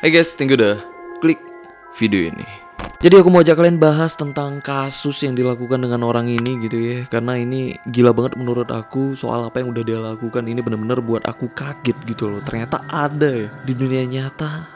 Hai guys, thank you udah klik video ini. Jadi aku mau ajak kalian bahas tentang kasus yang dilakukan dengan orang ini gitu ya. Karena ini gila banget menurut aku. Soal apa yang udah dia lakukan ini bener-bener buat aku kaget gitu loh. Ternyata ada ya di dunia nyata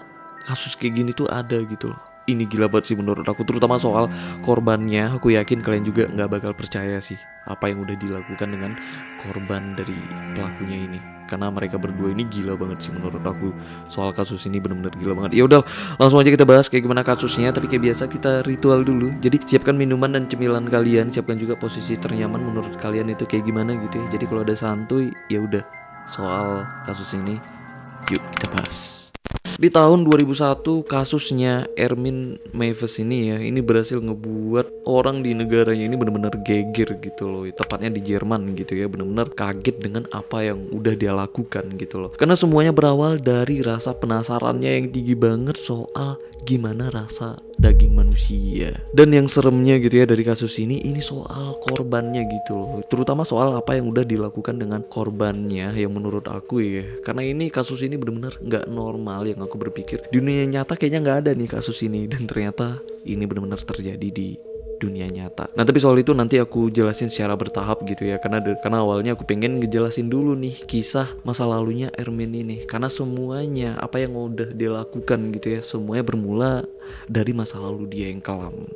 kasus kayak gini tuh ada gitu loh. Ini gila banget sih menurut aku, terutama soal korbannya. Aku yakin kalian juga gak bakal percaya sih apa yang udah dilakukan dengan korban dari pelakunya ini. Karena mereka berdua ini gila banget sih menurut aku. Soal kasus ini bener-bener gila banget. Ya udah, langsung aja kita bahas kayak gimana kasusnya. Tapi kayak biasa kita ritual dulu. Jadi siapkan minuman dan cemilan kalian. Siapkan juga posisi ternyaman menurut kalian itu kayak gimana gitu ya. Jadi kalau ada santuy, ya udah, soal kasus ini yuk kita bahas. Di tahun 2001 kasusnya Ermin Meiwes ini ya, ini berhasil ngebuat orang di negaranya ini benar-benar geger gitu loh. Tepatnya di Jerman gitu ya, benar-benar kaget dengan apa yang udah dia lakukan gitu loh. Karena semuanya berawal dari rasa penasarannya yang tinggi banget soal gimana rasa daging manusia. Dan yang seremnya gitu ya dari kasus ini soal korbannya gitu loh. Terutama soal apa yang udah dilakukan dengan korbannya yang menurut aku ya. Karena ini kasus ini benar-benar nggak normal yang aku berpikir. Di dunia nyata kayaknya nggak ada nih kasus ini, dan ternyata ini benar-benar terjadi di dunia nyata. Nah tapi soal itu nanti aku jelasin secara bertahap gitu ya. Karena awalnya aku pengen ngejelasin dulu nih kisah masa lalunya Ermin ini. Karena semuanya apa yang udah dia lakukan gitu ya, semuanya bermula dari masa lalu dia yang kelam.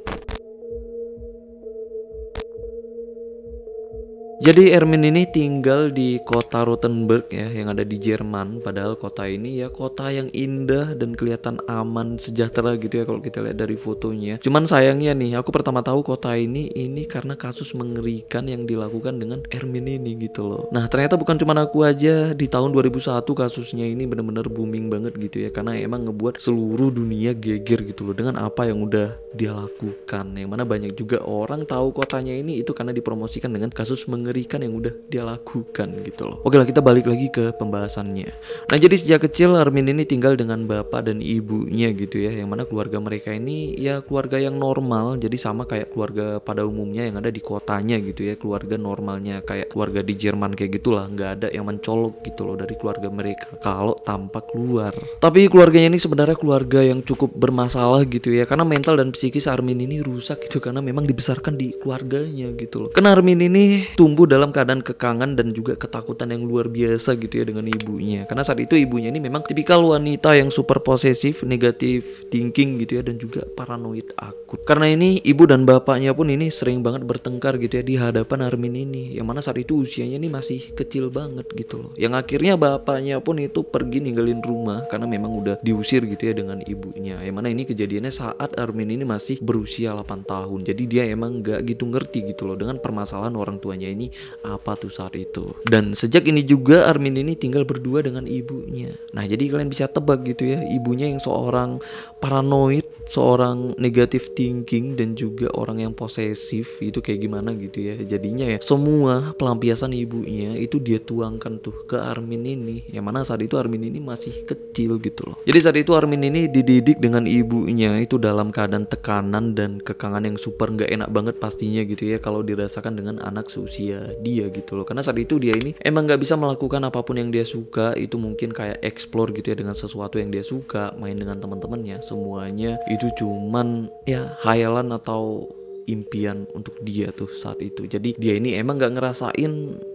Jadi Ermin ini tinggal di kota Rothenburg ya, yang ada di Jerman. Padahal kota ini ya kota yang indah dan kelihatan aman, sejahtera gitu ya kalau kita lihat dari fotonya. Cuman sayangnya nih, aku pertama tahu kota ini karena kasus mengerikan yang dilakukan dengan Ermin ini gitu loh. Nah ternyata bukan cuma aku aja. Di tahun 2001 kasusnya ini benar-benar booming banget gitu ya, karena emang ngebuat seluruh dunia geger gitu loh dengan apa yang udah dia lakukan. Yang mana banyak juga orang tahu kotanya ini itu karena dipromosikan dengan kasus mengerikan yang udah dia lakukan gitu loh. Oke lah, kita balik lagi ke pembahasannya. Nah jadi sejak kecil Ermin ini tinggal dengan bapak dan ibunya gitu ya, yang mana keluarga mereka ini ya keluarga yang normal. Jadi sama kayak keluarga pada umumnya yang ada di kotanya gitu ya, keluarga normalnya kayak keluarga di Jerman kayak gitulah. Nggak ada yang mencolok gitu loh dari keluarga mereka kalau tampak keluar. Tapi keluarganya ini sebenarnya keluarga yang cukup bermasalah gitu ya, karena mental dan psikis Ermin ini rusak gitu karena memang dibesarkan di keluarganya gitu loh. Karena Ermin ini tumbuh dalam keadaan kekangan dan juga ketakutan yang luar biasa gitu ya dengan ibunya. Karena saat itu ibunya ini memang tipikal wanita yang super posesif, negatif thinking gitu ya, dan juga paranoid akut. Karena ini ibu dan bapaknya pun ini sering banget bertengkar gitu ya di hadapan Ermin ini, yang mana saat itu usianya ini masih kecil banget gitu loh. Yang akhirnya bapaknya pun itu pergi ninggalin rumah karena memang udah diusir gitu ya dengan ibunya. Yang mana ini kejadiannya saat Ermin ini masih berusia 8 tahun. Jadi dia emang gak gitu ngerti gitu loh dengan permasalahan orang tuanya ini apa tuh saat itu. Dan sejak ini juga Ermin ini tinggal berdua dengan ibunya. Nah jadi kalian bisa tebak gitu ya, ibunya yang seorang paranoid, seorang negative thinking, dan juga orang yang posesif itu kayak gimana gitu ya. Jadinya ya semua pelampiasan ibunya itu dia tuangkan tuh ke Ermin ini, yang mana saat itu Ermin ini masih kecil gitu loh. Jadi saat itu Ermin ini dididik dengan ibunya itu dalam keadaan tekanan dan kekangan yang super gak enak banget pastinya gitu ya kalau dirasakan dengan anak seusia dia gitu loh. Karena saat itu dia ini emang gak bisa melakukan apapun yang dia suka. Itu mungkin kayak explore gitu ya dengan sesuatu yang dia suka, main dengan teman-temannya, semuanya itu cuman ya khayalan atau impian untuk dia tuh saat itu. Jadi dia ini emang gak ngerasain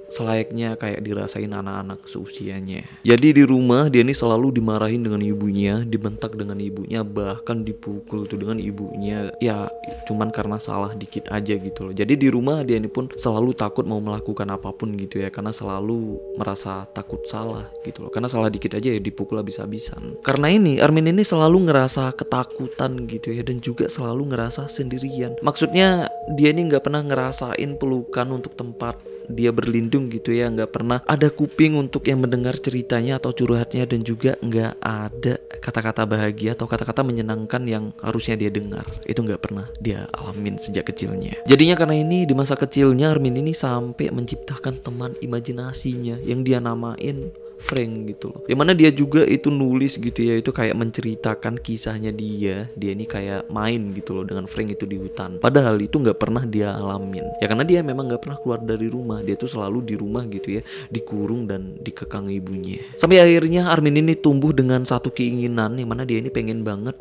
selayaknya kayak dirasain anak-anak seusianya. Jadi di rumah dia ini selalu dimarahin dengan ibunya, dibentak dengan ibunya, bahkan dipukul tuh dengan ibunya. Ya cuman karena salah dikit aja gitu loh. Jadi di rumah dia ini pun selalu takut mau melakukan apapun gitu ya, karena selalu merasa takut salah gitu loh. Karena salah dikit aja ya dipukul habis-habisan. Karena ini Ermin ini selalu ngerasa ketakutan gitu ya, dan juga selalu ngerasa sendirian. Maksudnya dia ini nggak pernah ngerasain pelukan untuk tempat dia berlindung gitu ya, nggak pernah ada kuping untuk yang mendengar ceritanya atau curhatnya, dan juga nggak ada kata-kata bahagia atau kata-kata menyenangkan yang harusnya dia dengar. Itu nggak pernah dia alamin sejak kecilnya. Jadinya karena ini di masa kecilnya Ermin ini sampai menciptakan teman imajinasinya yang dia namain Frank gitu loh. Yang mana dia juga itu nulis gitu ya, itu kayak menceritakan kisahnya dia ini kayak main gitu loh dengan Frank itu di hutan. Padahal itu nggak pernah dia alamin. Ya karena dia memang nggak pernah keluar dari rumah. Dia tuh selalu di rumah gitu ya, dikurung dan dikekang ibunya. Sampai akhirnya Armin ini tumbuh dengan satu keinginan yang mana dia ini pengen banget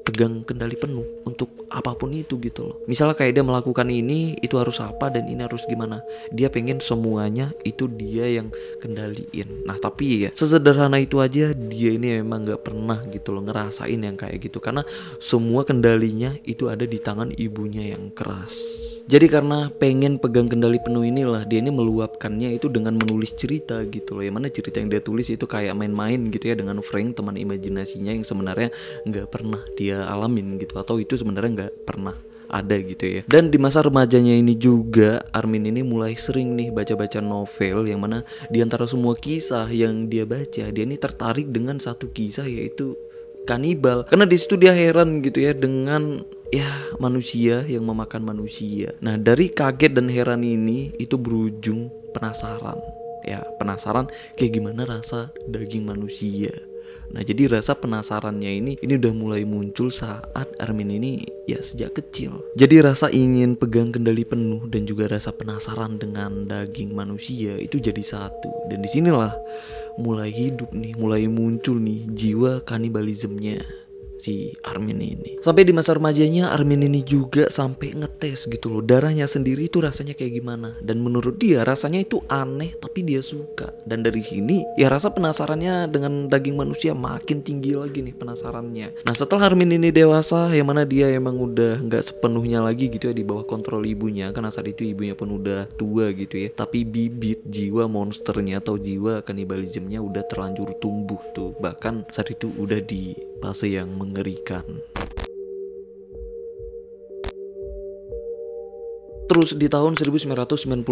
pegang kendali penuh untuk apapun itu gitu loh. Misalnya kayak dia melakukan ini, itu harus apa dan ini harus gimana. Dia pengen semuanya itu dia yang kendaliin. Nah tapi ya sesederhana itu aja dia ini memang gak pernah gitu loh ngerasain yang kayak gitu. Karena semua kendalinya itu ada di tangan ibunya yang keras. Jadi karena pengen pegang kendali penuh inilah dia ini meluapkannya itu dengan menulis cerita gitu loh. Yang mana cerita yang dia tulis itu kayak main-main gitu ya dengan Frank, teman imajinasinya yang sebenarnya nggak pernah dia alamin gitu, atau itu sebenarnya nggak pernah ada gitu ya. Dan di masa remajanya ini juga Armin ini mulai sering nih baca-baca novel, yang mana di antara semua kisah yang dia baca, dia ini tertarik dengan satu kisah yaitu kanibal. Karena di situ dia heran gitu ya dengan ya manusia yang memakan manusia. Nah dari kaget dan heran ini itu berujung penasaran. Ya penasaran kayak gimana rasa daging manusia. Nah jadi rasa penasarannya ini udah mulai muncul saat Armin ini ya sejak kecil. Jadi rasa ingin pegang kendali penuh dan juga rasa penasaran dengan daging manusia itu jadi satu. Dan disinilah mulai hidup nih, mulai muncul nih jiwa kanibalismenya si Armin ini. Sampai di masa remajanya Armin ini juga sampai ngetes gitu loh, darahnya sendiri itu rasanya kayak gimana. Dan menurut dia rasanya itu aneh tapi dia suka. Dan dari sini ya rasa penasarannya dengan daging manusia makin tinggi lagi nih penasarannya. Nah setelah Armin ini dewasa, yang mana dia emang udah gak sepenuhnya lagi gitu ya di bawah kontrol ibunya, karena saat itu ibunya pun udah tua gitu ya. Tapi bibit jiwa monsternya atau jiwa kanibalismenya udah terlanjur tumbuh tuh. Bahkan saat itu udah di fase yang mengerikan. Terus di tahun 1999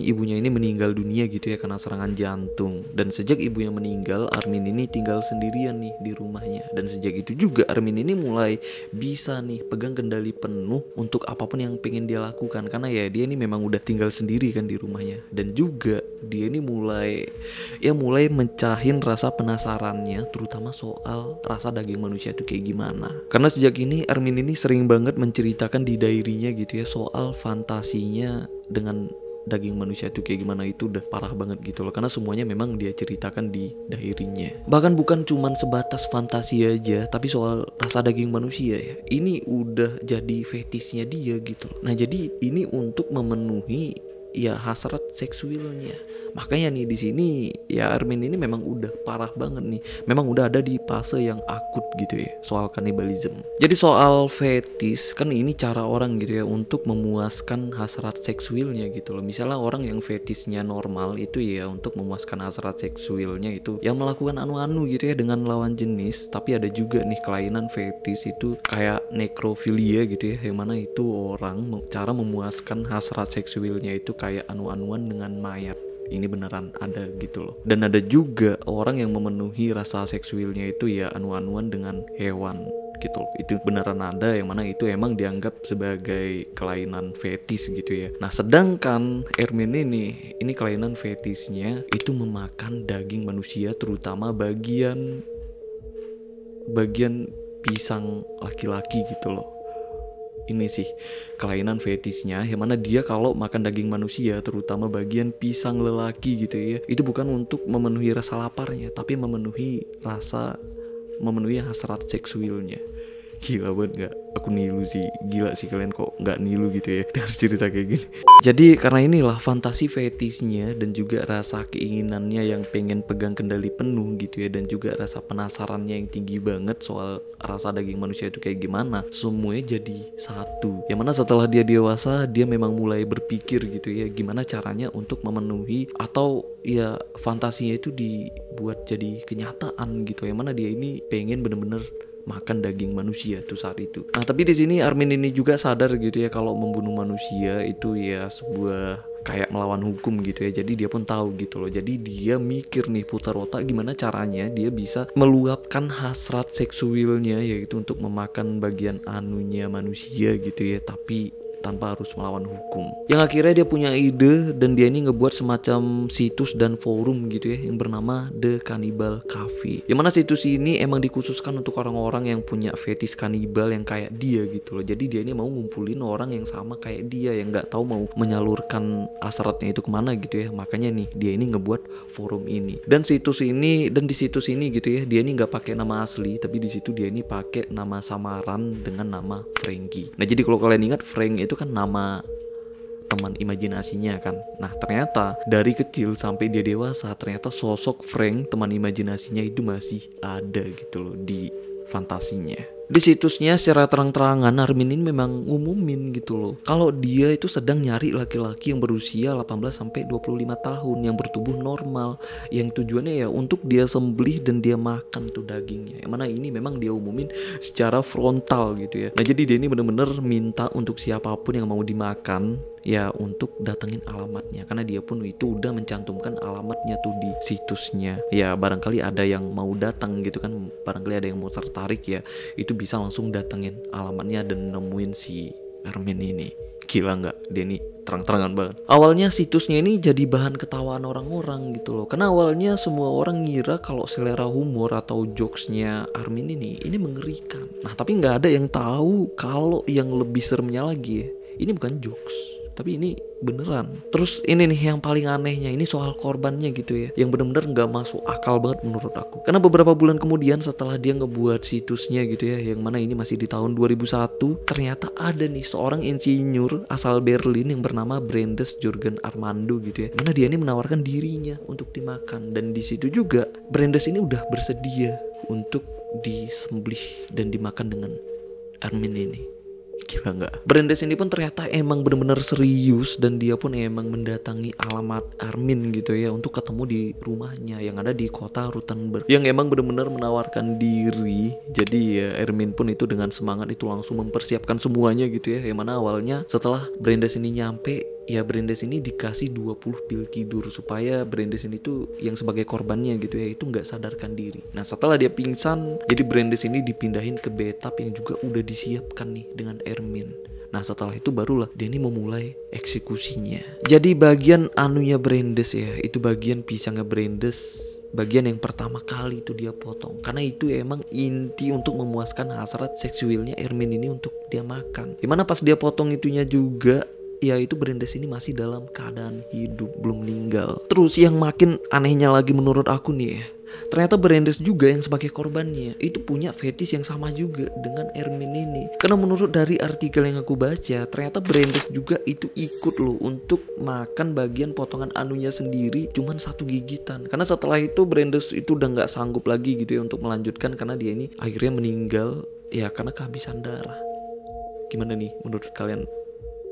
ibunya ini meninggal dunia gitu ya karena serangan jantung. Dan sejak ibunya meninggal, Armin ini tinggal sendirian nih di rumahnya. Dan sejak itu juga Armin ini mulai bisa nih pegang kendali penuh untuk apapun yang pengen dia lakukan. Karena ya dia ini memang udah tinggal sendiri kan di rumahnya. Dan juga dia ini mulai mencahin rasa penasarannya, terutama soal rasa daging manusia itu kayak gimana. Karena sejak ini Armin ini sering banget menceritakan di diary-nya gitu ya soal fantasinya dengan daging manusia itu kayak gimana. Itu udah parah banget gitu loh, karena semuanya memang dia ceritakan di diary-nya. Bahkan bukan cuman sebatas fantasi aja, tapi soal rasa daging manusia ya, ini udah jadi fetisnya dia gitu loh. Nah jadi ini untuk memenuhi ya hasrat seksualnya. Makanya nih di sini ya Armin ini memang udah parah banget nih. Memang udah ada di fase yang akut gitu ya soal kanibalisme. Jadi soal fetis kan ini cara orang gitu ya untuk memuaskan hasrat seksualnya gitu loh. Misalnya orang yang fetisnya normal itu ya untuk memuaskan hasrat seksualnya itu yang melakukan anu-anu gitu ya dengan lawan jenis. Tapi ada juga nih kelainan fetis itu kayak nekrofilia gitu ya, yang mana itu orang cara memuaskan hasrat seksualnya itu kayak anu-anuan dengan mayat. Ini beneran ada gitu loh. Dan ada juga orang yang memenuhi rasa seksualnya itu ya anu-anuan dengan hewan gitu loh. Itu beneran ada, yang mana itu emang dianggap sebagai kelainan fetis gitu ya. Nah sedangkan Armin ini kelainan fetisnya itu memakan daging manusia, terutama bagian pisang laki-laki gitu loh. Ini sih kelainan fetisnya, yang mana dia kalau makan daging manusia terutama bagian pisang lelaki gitu ya, itu bukan untuk memenuhi rasa laparnya, tapi memenuhi hasrat seksualnya. Gila banget gak? Aku nilu sih. Gila sih kalian kok gak nilu gitu ya dengar cerita kayak gini. Jadi karena inilah fantasi fetisnya dan juga rasa keinginannya yang pengen pegang kendali penuh gitu ya, dan juga rasa penasarannya yang tinggi banget soal rasa daging manusia itu kayak gimana, semuanya jadi satu. Yang mana setelah dia dewasa, dia memang mulai berpikir gitu ya gimana caranya untuk memenuhi atau ya fantasinya itu dibuat jadi kenyataan gitu. Yang mana dia ini pengen bener-bener makan daging manusia tuh saat itu. Nah tapi di sini Armin ini juga sadar gitu ya kalau membunuh manusia itu ya sebuah kayak melawan hukum gitu ya. Jadi dia pun tahu gitu loh. Jadi dia mikir nih putar otak gimana caranya dia bisa meluapkan hasrat seksualnya, yaitu untuk memakan bagian anunya manusia gitu ya. Tapi tanpa harus melawan hukum. Yang akhirnya dia punya ide dan dia ini ngebuat semacam situs dan forum gitu ya yang bernama The Cannibal Cafe. Yang mana situs ini emang dikhususkan untuk orang-orang yang punya fetis kanibal yang kayak dia gitu loh. Jadi dia ini mau ngumpulin orang yang sama kayak dia, yang nggak tahu mau menyalurkan hasratnya itu kemana gitu ya. Makanya nih dia ini ngebuat forum ini. Dan di situs ini gitu ya, dia ini nggak pakai nama asli, tapi di situ dia ini pakai nama samaran dengan nama Frankie. Nah, jadi kalau kalian ingat, Frank itu kan nama teman imajinasinya kan. Nah, ternyata dari kecil sampai dia dewasa, ternyata sosok Frank teman imajinasinya itu masih ada gitu loh di fantasinya. Di situsnya secara terang-terangan Armin ini memang ngumumin gitu loh, kalau dia itu sedang nyari laki-laki yang berusia 18 sampai 25 tahun yang bertubuh normal, yang tujuannya ya untuk dia sembelih dan dia makan tuh dagingnya. Yang mana ini memang dia umumin secara frontal gitu ya. Nah, jadi dia ini bener-bener minta untuk siapapun yang mau dimakan ya untuk datengin alamatnya, karena dia pun itu udah mencantumkan alamatnya tuh di situsnya. Ya barangkali ada yang mau datang gitu kan, barangkali ada yang mau tertarik ya, itu bisa langsung datengin alamatnya dan nemuin si Armin ini. Gila nggak? Dia ini terang-terangan banget. Awalnya situsnya ini jadi bahan ketawaan orang-orang gitu loh, karena awalnya semua orang ngira kalau selera humor atau jokesnya Armin ini mengerikan. Nah, tapi nggak ada yang tahu kalau yang lebih seremnya lagi ya, ini bukan jokes, tapi ini beneran. Terus ini nih yang paling anehnya, ini soal korbannya gitu ya, yang bener-bener gak masuk akal banget menurut aku. Karena beberapa bulan kemudian setelah dia ngebuat situsnya gitu ya, yang mana ini masih di tahun 2001, ternyata ada nih seorang insinyur asal Berlin yang bernama Brandes Jürgen Armando gitu ya, mana dia ini menawarkan dirinya untuk dimakan. Dan di situ juga Brandes ini udah bersedia untuk disembelih dan dimakan dengan Armin ini. Gila nggak? Brandes ini pun ternyata emang bener-bener serius, dan dia pun emang mendatangi alamat Armin gitu ya untuk ketemu di rumahnya yang ada di kota Rothenburg, yang emang bener-bener menawarkan diri. Jadi ya Armin pun itu dengan semangat itu langsung mempersiapkan semuanya gitu ya. Yang mana awalnya setelah Brandes ini nyampe, ya Brandes ini dikasih 20 pil tidur supaya Brandes ini tuh yang sebagai korbannya gitu ya itu nggak sadarkan diri. Nah, setelah dia pingsan, jadi Brandes ini dipindahin ke bathtub yang juga udah disiapkan nih dengan Armin. Nah, setelah itu barulah dia ini memulai eksekusinya. Jadi bagian anunya Brandes ya, itu bagian pisangnya Brandes, bagian yang pertama kali itu dia potong, karena itu emang inti untuk memuaskan hasrat seksualnya Armin ini untuk dia makan. Dimana pas dia potong itunya juga, ya itu Brandes ini masih dalam keadaan hidup, belum meninggal. Terus yang makin anehnya lagi menurut aku nih ya, ternyata Brandes juga yang sebagai korbannya itu punya fetis yang sama juga dengan Armin ini. Karena menurut dari artikel yang aku baca, ternyata Brandes juga itu ikut loh untuk makan bagian potongan anunya sendiri cuman 1 gigitan. Karena setelah itu Brandes itu udah gak sanggup lagi gitu ya untuk melanjutkan, karena dia ini akhirnya meninggal ya karena kehabisan darah. Gimana nih menurut kalian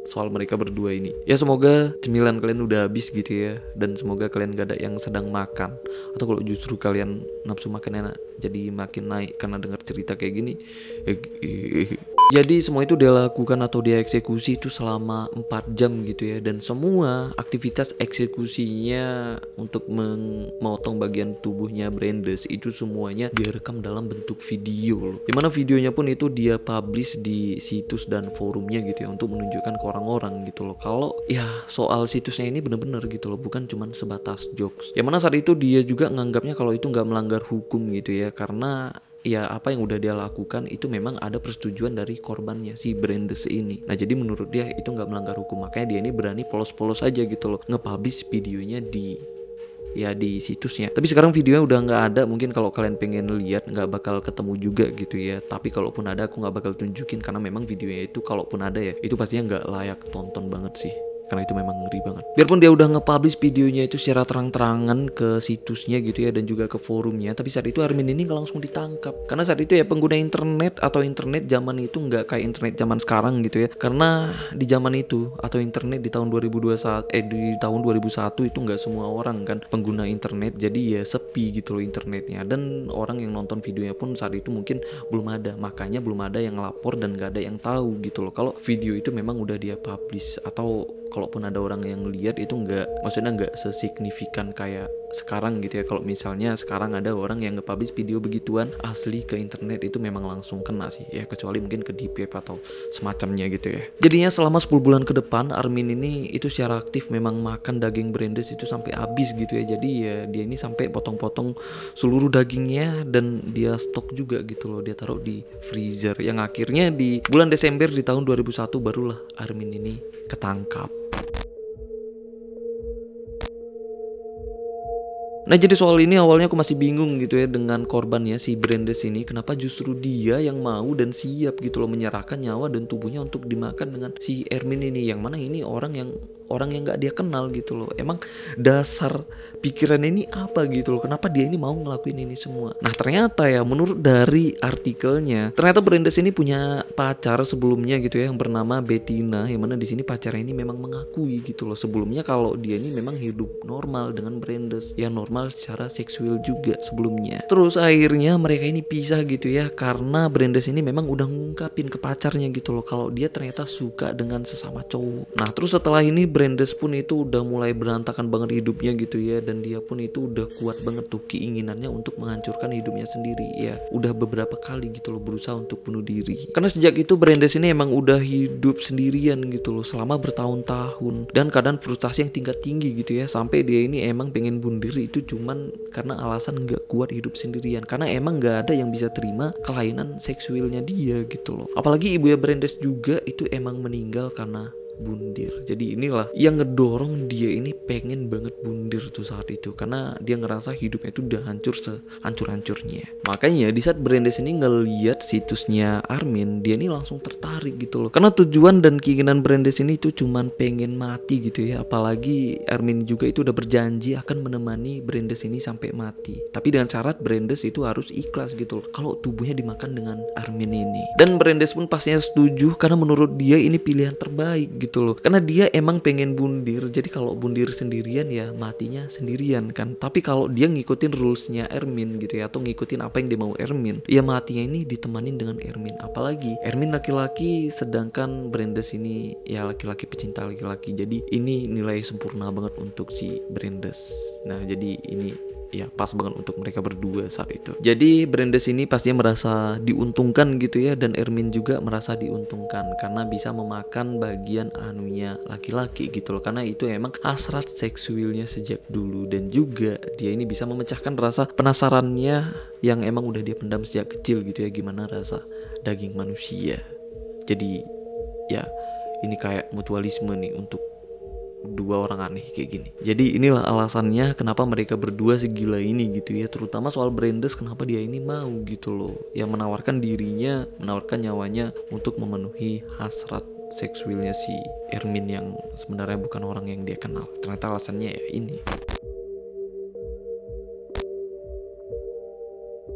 soal mereka berdua ini? Ya semoga cemilan kalian udah habis gitu ya, dan semoga kalian gak ada yang sedang makan, atau kalau justru kalian nafsu makan enak jadi makin naik karena dengar cerita kayak gini. Jadi semua itu dia lakukan atau dia eksekusi itu selama 4 jam gitu ya, dan semua aktivitas eksekusinya untuk memotong bagian tubuhnya Brandes itu semuanya direkam dalam bentuk video loh. Dimana videonya pun itu dia publish di situs dan forumnya gitu ya, untuk menunjukkan ke orang-orang gitu loh kalau ya soal situsnya ini bener-bener gitu loh, bukan cuman sebatas jokes. Yang mana saat itu dia juga nganggapnya kalau itu nggak melanggar hukum gitu ya, karena ya apa yang udah dia lakukan itu memang ada persetujuan dari korbannya si Brandes ini. Nah, jadi menurut dia itu nggak melanggar hukum, makanya dia ini berani polos-polos aja gitu loh nge-publish videonya di situsnya. Tapi sekarang videonya udah nggak ada, mungkin kalau kalian pengen lihat nggak bakal ketemu juga gitu ya. Tapi kalaupun ada aku nggak bakal tunjukin, karena memang videonya itu kalaupun ada ya itu pastinya nggak layak tonton banget sih, karena itu memang ngeri banget. Biarpun dia udah nge-publish videonya itu secara terang-terangan ke situsnya gitu ya, dan juga ke forumnya, tapi saat itu Armin ini nggak langsung ditangkap. Karena saat itu ya pengguna internet atau internet zaman itu nggak kayak internet zaman sekarang gitu ya. Karena di zaman itu atau internet di tahun 2021 di tahun 2001 itu nggak semua orang kan pengguna internet, jadi ya sepi gitu loh internetnya, dan orang yang nonton videonya pun saat itu mungkin belum ada. Makanya belum ada yang lapor dan nggak ada yang tahu gitu loh kalau video itu memang udah dia publish, atau kalaupun ada orang yang lihat itu maksudnya nggak sesignifikan kayak sekarang gitu ya. Kalau misalnya sekarang ada orang yang nge-publish video begituan asli ke internet, itu memang langsung kena sih ya, kecuali mungkin ke deep web atau semacamnya gitu ya. Jadinya selama 10 bulan ke depan Armin ini itu secara aktif memang makan daging Brandes itu sampai habis gitu ya. Jadi ya dia ini sampai potong-potong seluruh dagingnya dan dia stok juga gitu loh, dia taruh di freezer, yang akhirnya di bulan Desember di tahun 2001 barulah Armin ini ketangkap. Nah, jadi soal ini awalnya aku masih bingung gitu ya dengan korbannya si Brandes ini, kenapa justru dia yang mau dan siap gitu loh menyerahkan nyawa dan tubuhnya untuk dimakan dengan si Ermin ini, yang mana ini orang yang nggak dia kenal gitu loh. Emang dasar pikiran ini apa gitu loh, kenapa dia ini mau ngelakuin ini semua. Nah, ternyata ya menurut dari artikelnya, ternyata Brandes ini punya pacar sebelumnya gitu ya yang bernama Bettina, yang mana di sini pacarnya ini memang mengakui gitu loh sebelumnya kalau dia ini memang hidup normal dengan Brandes, ya normal secara seksual juga sebelumnya. Terus akhirnya mereka ini pisah gitu ya karena Brandes ini memang udah ngungkapin ke pacarnya gitu loh kalau dia ternyata suka dengan sesama cowok. Nah, terus setelah ini Brandes pun itu udah mulai berantakan banget hidupnya gitu ya, dan dia pun itu udah kuat banget tuh keinginannya untuk menghancurkan hidupnya sendiri ya. Udah beberapa kali gitu loh berusaha untuk bunuh diri. Karena sejak itu Brandes ini emang udah hidup sendirian gitu loh selama bertahun-tahun, dan keadaan frustasi yang tingkat tinggi gitu ya, sampai dia ini emang pengen bunuh diri itu cuman karena alasan gak kuat hidup sendirian, karena emang gak ada yang bisa terima kelainan seksualnya dia gitu loh. Apalagi ibunya Brandes juga itu emang meninggal karena bundir. Jadi inilah yang ngedorong dia ini pengen banget bundir tuh saat itu, karena dia ngerasa hidupnya itu udah hancur sehancur-hancurnya. Makanya di saat Brandes ini ngeliat situsnya Armin, dia ini langsung tertarik gitu loh, karena tujuan dan keinginan Brandes ini itu cuman pengen mati gitu ya. Apalagi Armin juga itu udah berjanji akan menemani Brandes ini sampai mati, tapi dengan syarat Brandes itu harus ikhlas gitu loh kalau tubuhnya dimakan dengan Armin ini. Dan Brandes pun pastinya setuju karena menurut dia ini pilihan terbaik gitu loh, karena dia emang pengen bundir. Jadi kalau bundir sendirian ya matinya sendirian kan, tapi kalau dia ngikutin rulesnya Ermin gitu ya, atau ngikutin apa yang dia mau Ermin, ya matinya ini ditemanin dengan Ermin. Apalagi Ermin laki-laki sedangkan Brandes ini ya laki-laki pecinta laki-laki, jadi ini nilai sempurna banget untuk si Brandes. Nah, jadi ini ya pas banget untuk mereka berdua saat itu. Jadi Brandes ini pastinya merasa diuntungkan gitu ya, dan Ermin juga merasa diuntungkan karena bisa memakan bagian anunya laki-laki gitu loh, karena itu emang hasrat seksualnya sejak dulu, dan juga dia ini bisa memecahkan rasa penasarannya yang emang udah dia pendam sejak kecil gitu ya, gimana rasa daging manusia. Jadi ya ini kayak mutualisme nih untuk dua orang aneh kayak gini. Jadi inilah alasannya kenapa mereka berdua segila ini gitu ya, terutama soal Brandes, kenapa dia ini mau gitu loh, yang menawarkan dirinya, menawarkan nyawanya untuk memenuhi hasrat seksualnya si Ermin yang sebenarnya bukan orang yang dia kenal. Ternyata alasannya ya ini.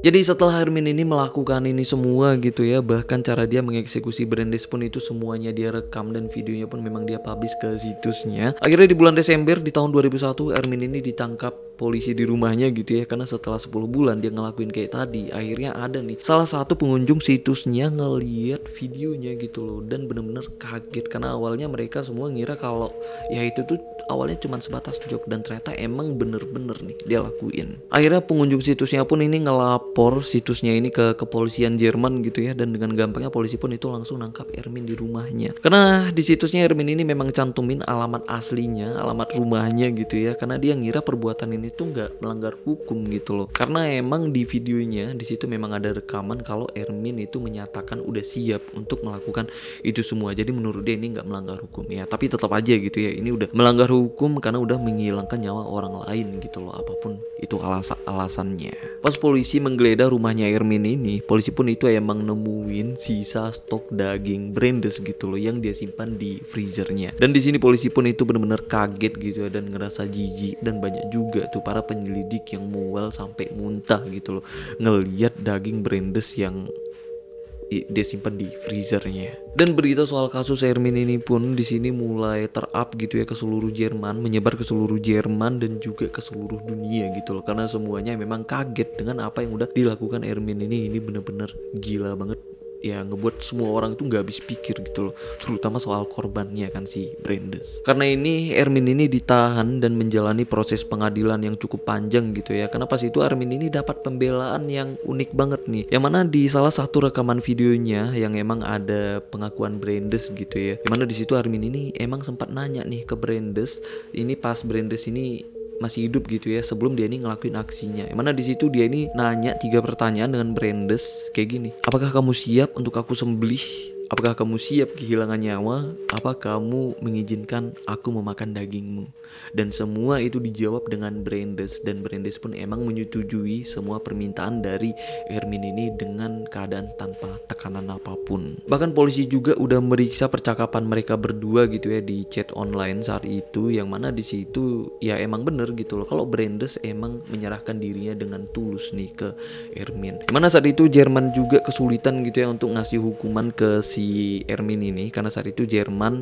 Jadi setelah Ermin ini melakukan ini semua gitu ya, bahkan cara dia mengeksekusi Brandes pun itu semuanya dia rekam, dan videonya pun memang dia publish ke situsnya. Akhirnya di bulan Desember di tahun 2001 Ermin ini ditangkap polisi di rumahnya gitu ya, karena setelah 10 bulan dia ngelakuin kayak tadi, akhirnya ada nih salah satu pengunjung situsnya ngeliat videonya gitu loh, dan bener-bener kaget karena awalnya mereka semua ngira kalau ya itu tuh awalnya cuma sebatas joke, dan ternyata emang bener-bener nih dia lakuin. Akhirnya pengunjung situsnya pun ini ngelapor situsnya ini ke kepolisian Jerman gitu ya, dan dengan gampangnya polisi pun itu langsung nangkap Ermin di rumahnya. Karena di situsnya Ermin ini memang cantumin alamat aslinya, alamat rumahnya gitu ya, karena dia ngira perbuatan ini tuh nggak melanggar hukum gitu loh. Karena emang di videonya di situ memang ada rekaman kalau Ermin itu menyatakan udah siap untuk melakukan itu semua. Jadi menurut dia ini nggak melanggar hukum ya, tapi tetap aja gitu ya, ini udah melanggar hukum karena udah menghilangkan nyawa orang lain gitu loh, apapun itu alasannya. Pas polisi menggeledah rumahnya Ermin ini, polisi pun itu emang nemuin sisa stok daging Brandes gitu loh yang dia simpan di freezernya. Dan di sini polisi pun itu benar-benar kaget gitu ya, dan ngerasa jijik, dan banyak juga tuh para penyelidik yang mual sampai muntah gitu loh ngeliat daging Brandes yang dia simpan di freezernya. Dan berita soal kasus Ermin ini pun di sini mulai ter-up gitu ya ke seluruh Jerman, menyebar ke seluruh Jerman dan juga ke seluruh dunia gitu loh, karena semuanya memang kaget dengan apa yang udah dilakukan Ermin ini bener-bener gila banget ya ngebuat semua orang itu nggak habis pikir gitu loh, terutama soal korbannya kan si Brandes. Karena ini Ermin ini ditahan dan menjalani proses pengadilan yang cukup panjang gitu ya. Karena pas itu Ermin ini dapat pembelaan yang unik banget nih, yang mana di salah satu rekaman videonya yang emang ada pengakuan Brandes gitu ya, yang mana di situ Ermin ini emang sempat nanya nih ke Brandes ini pas Brandes ini masih hidup gitu ya, sebelum dia ini ngelakuin aksinya. Yang mana di situ dia ini nanya 3 pertanyaan dengan Brandes kayak gini. Apakah kamu siap untuk aku sembelih? Apakah kamu siap kehilangan nyawa? Apa kamu mengizinkan aku memakan dagingmu? Dan semua itu dijawab dengan Brandes, dan Brandes pun emang menyetujui semua permintaan dari Ermin ini dengan keadaan tanpa tekanan apapun. Bahkan polisi juga udah meriksa percakapan mereka berdua gitu ya di chat online saat itu, yang mana di situ ya emang bener gitu loh kalau Brandes emang menyerahkan dirinya dengan tulus nih ke Ermin. Mana saat itu Jerman juga kesulitan gitu ya untuk ngasih hukuman ke si Ermin ini, karena saat itu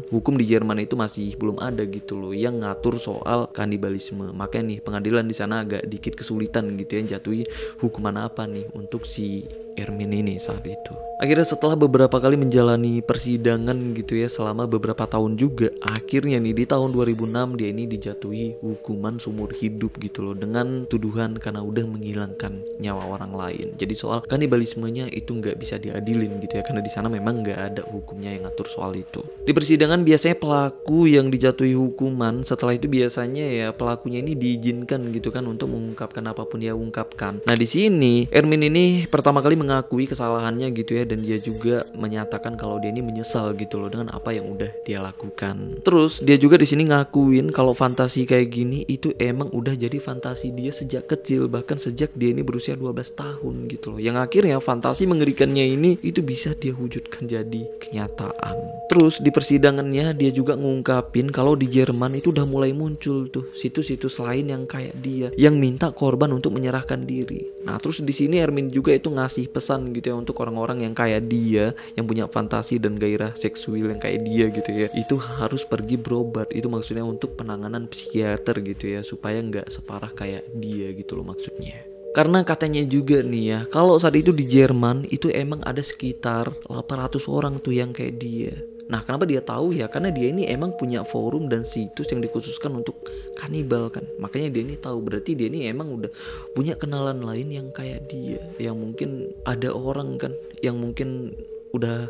hukum di Jerman itu masih belum ada gitu loh yang ngatur soal kanibalisme. Makanya nih pengadilan di sana agak dikit kesulitan gitu ya jatuhi hukuman apa nih untuk si Ermin ini saat itu. Akhirnya setelah beberapa kali menjalani persidangan gitu ya selama beberapa tahun juga, akhirnya nih di tahun 2006 dia ini dijatuhi hukuman seumur hidup gitu loh, dengan tuduhan karena udah menghilangkan nyawa orang lain. Jadi soal kanibalismenya itu nggak bisa diadilin gitu ya, karena di sana memang nggak ada hukumnya yang ngatur soal itu. Di persidangan biasanya pelaku yang dijatuhi hukuman setelah itu biasanya ya pelakunya ini diizinkan gitu kan untuk mengungkapkan apapun dia ungkapkan. Nah di sini Ermin ini pertama kali mengakui kesalahannya gitu ya, dan dia juga menyatakan kalau dia ini menyesal gitu loh dengan apa yang udah dia lakukan. Terus dia juga di sini ngakuin kalau fantasi kayak gini itu emang udah jadi fantasi dia sejak kecil, bahkan sejak dia ini berusia 12 tahun gitu loh. Yang akhirnya fantasi mengerikannya ini itu bisa dia wujudkan jadi kenyataan. Terus di persidangannya dia juga ngungkapin kalau di Jerman itu udah mulai muncul tuh situs-situs lain yang kayak dia yang minta korban untuk menyerahkan diri. Nah terus di sini Ermin juga itu ngasih pesan gitu ya untuk orang-orang yang kayak dia, yang punya fantasi dan gairah seksual yang kayak dia gitu ya, itu harus pergi berobat. Itu maksudnya untuk penanganan psikiater gitu ya, supaya nggak separah kayak dia gitu loh maksudnya. Karena katanya juga nih ya, kalau saat itu di Jerman itu emang ada sekitar 800 orang tuh yang kayak dia. Nah kenapa dia tahu ya, karena dia ini emang punya forum dan situs yang dikhususkan untuk kanibal kan. Makanya dia ini tahu, berarti dia ini emang udah punya kenalan lain yang kayak dia, yang mungkin ada orang kan yang mungkin udah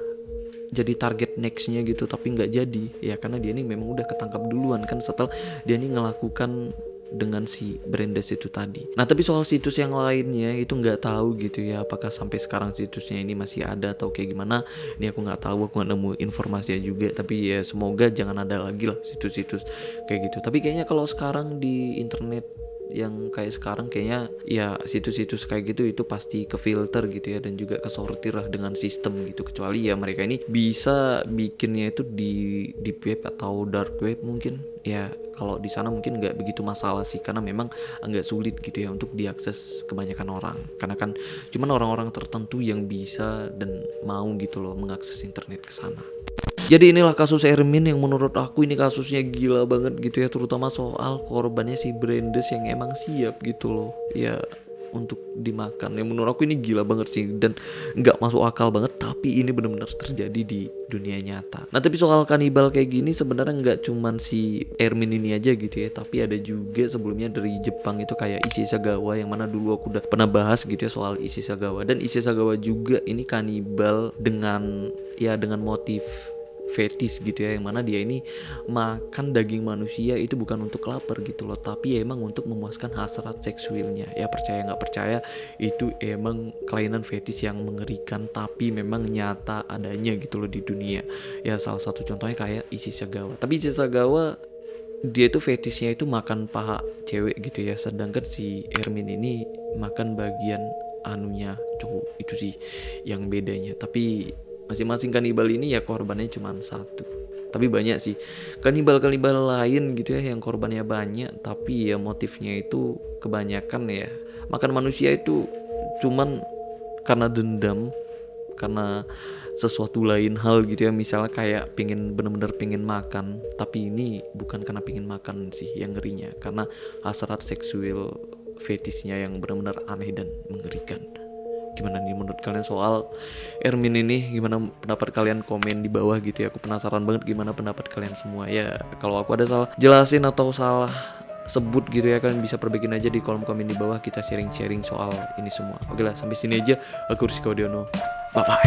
jadi target nextnya gitu tapi nggak jadi ya, karena dia ini memang udah ketangkap duluan kan setelah dia ini ngelakukan dengan si Brandes itu tadi. Nah tapi soal situs yang lainnya itu nggak tahu gitu ya, apakah sampai sekarang situsnya ini masih ada atau kayak gimana, ini aku nggak tahu, aku nggak nemu informasinya juga. Tapi ya semoga jangan ada lagi lah situs-situs kayak gitu. Tapi kayaknya kalau sekarang di internet yang kayak sekarang kayaknya ya situs-situs kayak gitu itu pasti ke filter gitu ya, dan juga kesortir lah dengan sistem gitu, kecuali ya mereka ini bisa bikinnya itu di deep web atau dark web mungkin ya. Kalau di sana mungkin nggak begitu masalah sih, karena memang agak sulit gitu ya untuk diakses kebanyakan orang, karena kan cuman orang-orang tertentu yang bisa dan mau gitu loh mengakses internet ke sana. Jadi inilah kasus Ermin yang menurut aku ini kasusnya gila banget gitu ya, terutama soal korbannya si Brandes yang emang siap gitu loh ya untuk dimakan. Yang menurut aku ini gila banget sih dan nggak masuk akal banget, tapi ini benar-benar terjadi di dunia nyata. Nah tapi soal kanibal kayak gini sebenarnya nggak cuman si Ermin ini aja gitu ya, tapi ada juga sebelumnya dari Jepang itu kayak Issei Sagawa, yang mana dulu aku udah pernah bahas gitu ya soal Issei Sagawa. Dan Issei Sagawa juga ini kanibal dengan motif fetis gitu ya, yang mana dia ini makan daging manusia itu bukan untuk lapar gitu loh, tapi ya emang untuk memuaskan hasrat seksualnya. Ya percaya nggak percaya, itu emang kelainan fetis yang mengerikan tapi memang nyata adanya gitu loh di dunia. Ya salah satu contohnya kayak Issei Sagawa. Tapi Issei Sagawa dia itu fetisnya itu makan paha cewek gitu ya, sedangkan si Ermin ini makan bagian anunya cowok. Itu sih yang bedanya. Tapi masing-masing kanibal ini ya korbannya cuma satu. Tapi banyak sih kanibal-kanibal lain gitu ya yang korbannya banyak, tapi ya motifnya itu kebanyakan ya makan manusia itu cuman karena dendam, karena sesuatu lain hal gitu ya. Misalnya kayak bener-bener pengen makan, tapi ini bukan karena pengen makan sih yang ngerinya, karena hasrat seksual fetisnya yang benar-benar aneh dan mengerikan. gimana nih menurut kalian soal Ermin ini? Gimana pendapat kalian, komen di bawah gitu ya. Aku penasaran banget gimana pendapat kalian semua ya. Kalau aku ada salah jelasin atau salah sebut gitu ya, kalian bisa perbaikin aja di kolom komen di bawah. Kita sharing-sharing soal ini semua. Oke lah, sampai sini aja. Aku Rizky Wadiono, bye bye.